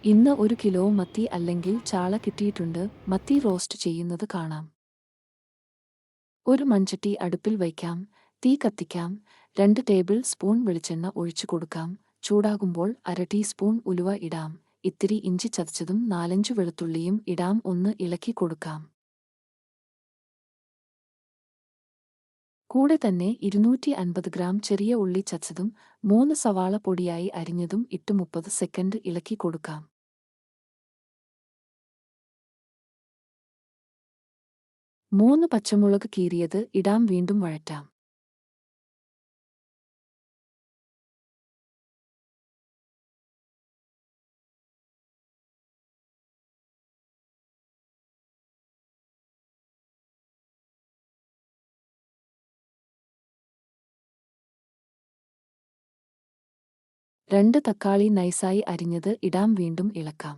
ഇന്ന് 1 കിലോ മത്തി അല്ലെങ്കിൽ ചാള കിട്ടിയിട്ടുണ്ട്. മത്തി റോസ്റ്റ് ചെയ്യുന്നത് കാണാം. ഒരു മൺചട്ടി അടുപ്പിൽ വയ്ക്കാം. തീ കത്തിക്കാം. 2 ടേബിൾ സ്പൂൺ വെളിച്ചെണ്ണ ഒഴിച്ചു കൊടുക്കാം. ചൂടാകുമ്പോൾ അര ടീസ്പൂൺ ഉലുവ ഇടാം. ഇത്തിരി ഇഞ്ചി ചതച്ചതും 4-5 വെളുത്തുള്ളിയും ഇടാം. ഒന്ന് ഇളക്കി കൊടുക്കാം. കൂടെ തന്നെ 250 ഗ്രാം ചെറിയ ഉള്ളി ചതച്ചതും 3 സവാള പൊടിയായി അരിഞ്ഞതും ഇട്ട് 30 സെക്കൻഡ് ഇളക്കി കൊടുക്കാം. 3 പച്ചമുളക് കീറിയത് ഇടാം. വീണ്ടും വഴറ്റാം. രണ്ട് തക്കാളി നൈസായി അരിഞ്ഞത് ഇടാം. വീണ്ടും ഇളക്കാം.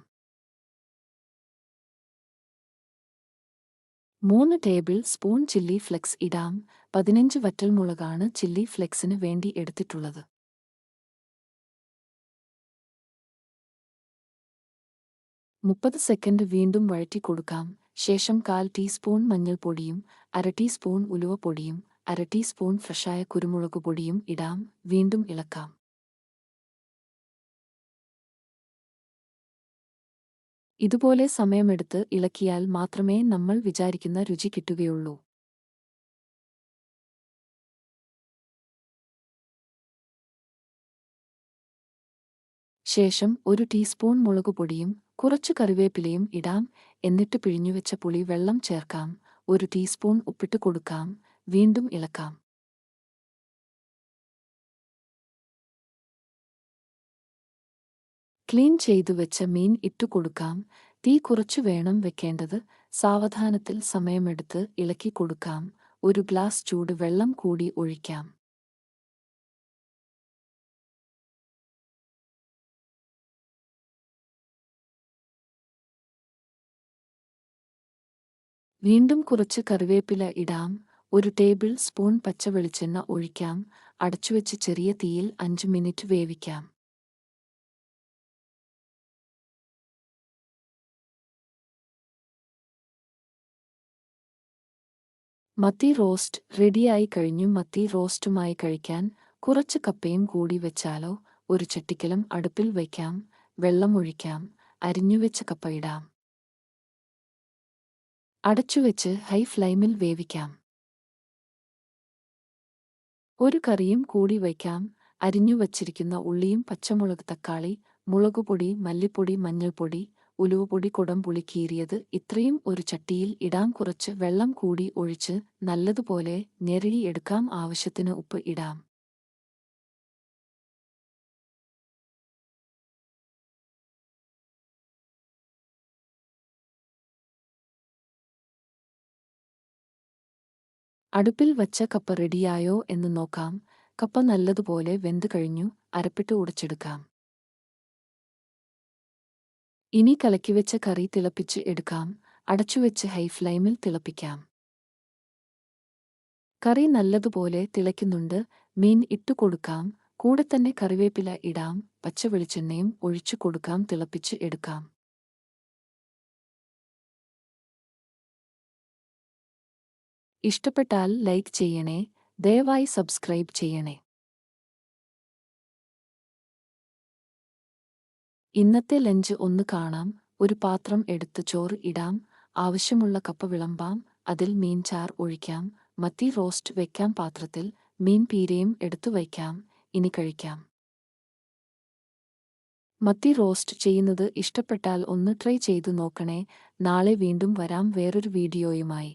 3 ടേബിൾ സ്പൂൺ ചില്ലി ഫ്ലെക്സ് ഇടാം. 15 വറ്റൽമുളകാണ് ചില്ലി ഫ്ലെക്സിന് വേണ്ടി എടുത്തിട്ടുള്ളത്. 30 സെക്കൻഡ് വീണ്ടും വഴറ്റി കൊടുക്കാം. ശേഷം 1/4 ടീസ്പൂൺ മഞ്ഞൾപ്പൊടിയും 1/2 ടീസ്പൂൺ ഉലുവപ്പൊടിയും 1/2 ടീസ്പൂൺ ഫ്രഷായ കുരുമുളക് പൊടിയും ഇടാം. വീണ്ടും ഇളക്കാം. ഇതുപോലെ സമയമെടുത്ത് ഇളക്കിയാൽ മാത്രമേ നമ്മൾ വിചാരിക്കുന്ന രുചി കിട്ടുകയുള്ളൂ. ശേഷം 1 ടീസ്പൂൺ മുളകുപൊടിയും കുറച്ചു കറിവേപ്പിലയും ഇടാം. എന്നിട്ട് പിഴിഞ്ഞുവെച്ച പുളി വെള്ളം ചേർക്കാം. 1 ടീസ്പൂൺ ഉപ്പിട്ട് കൊടുക്കാം. വീണ്ടും ഇളക്കാം. ക്ലീൻ ചെയ്തു വെച്ച മീൻ ഇട്ടുകൊടുക്കാം. തീ കുറച്ചു വേണം വെക്കേണ്ടത്. സാവധാനത്തിൽ സമയമെടുത്ത് ഇളക്കി കൊടുക്കാം. 1 ഗ്ലാസ് ചൂട് വെള്ളം കൂടി ഒഴിക്കാം. വീണ്ടും കുറച്ച് കറിവേപ്പില ഇടാം. 1 ടേബിൾ സ്പൂൺ പച്ചവെളിച്ചെണ്ണ ഒഴിക്കാം. അടച്ചുവെച്ച് ചെറിയ തീയിൽ 5 മിനിറ്റ് വേവിക്കാം. മത്തി റോസ്റ്റ് റെഡിയായി കഴിഞ്ഞു. മത്തി റോസ്റ്റുമായി കഴിക്കാൻ കുറച്ച് കപ്പയും കൂടി വെച്ചാലോ? ഒരു ചട്ടിക്കലം അടുപ്പിൽ വയ്ക്കാം. വെള്ളം ഒഴിക്കാം. അരിഞ്ഞുവെച്ച കപ്പ ഇടാം. അടച്ചുവെച്ച് ഹൈ ഫ്ലെയിമിൽ വേവിക്കാം. ഒരു കറിയും കൂടി വയ്ക്കാം. അരിഞ്ഞുവച്ചിരിക്കുന്ന ഉള്ളിയും പച്ചമുളക്, തക്കാളി, മുളകുപൊടി, മല്ലിപ്പൊടി, മഞ്ഞൾപ്പൊടി, ഉലുവപ്പൊടി, കുടംപുളി കീറിയത് ഇത്രയും ഒരു ചട്ടിയിൽ ഇടാം. കുറച്ച് വെള്ളം കൂടി ഒഴിച്ച് നല്ലതുപോലെ ഞെരടിയെടുക്കാം. ആവശ്യത്തിന് ഉപ്പ് ഇടാം. അടുപ്പിൽ വച്ച കപ്പ റെഡിയായോ എന്ന് നോക്കാം. കപ്പ നല്ലതുപോലെ വെന്ത് കഴിഞ്ഞു. അരപ്പിട്ട് ഉടച്ചെടുക്കാം. ഇനി കലക്കിവെച്ച കറി തിളപ്പിച്ച് എടുക്കാം. അടച്ചുവെച്ച് ഹൈ ഫ്ലെയിമിൽ തിളപ്പിക്കാം. കറി നല്ലതുപോലെ തിളയ്ക്കുന്നുണ്ട്. മീൻ ഇട്ടുകൊടുക്കാം. കൂടെ തന്നെ കറിവേപ്പില ഇടാം. പച്ചവെളിച്ചെണ്ണയും ഒഴിച്ചു കൊടുക്കാം. തിളപ്പിച്ച് എടുക്കാം. ഇഷ്ടപ്പെട്ടാൽ ലൈക്ക് ചെയ്യണേ. ദയവായി സബ്സ്ക്രൈബ് ചെയ്യണേ. ഇന്നത്തെ ലഞ്ച് ഒന്ന് കാണാം. ഒരു പാത്രം എടുത്ത് ചോറ് ഇടാം. ആവശ്യമുള്ള കപ്പ വിളമ്പാം. അതിൽ മീൻ ചാർ ഒഴിക്കാം. മത്തി റോസ്റ്റ് വെക്കാം. പാത്രത്തിൽ മീൻ പീരയും എടുത്തു വയ്ക്കാം. ഇനി കഴിക്കാം. മത്തി റോസ്റ്റ് ചെയ്യുന്നത് ഇഷ്ടപ്പെട്ടാൽ ഒന്ന് ട്രൈ ചെയ്തു നോക്കണേ. നാളെ വീണ്ടും വരാം വേറൊരു വീഡിയോയുമായി.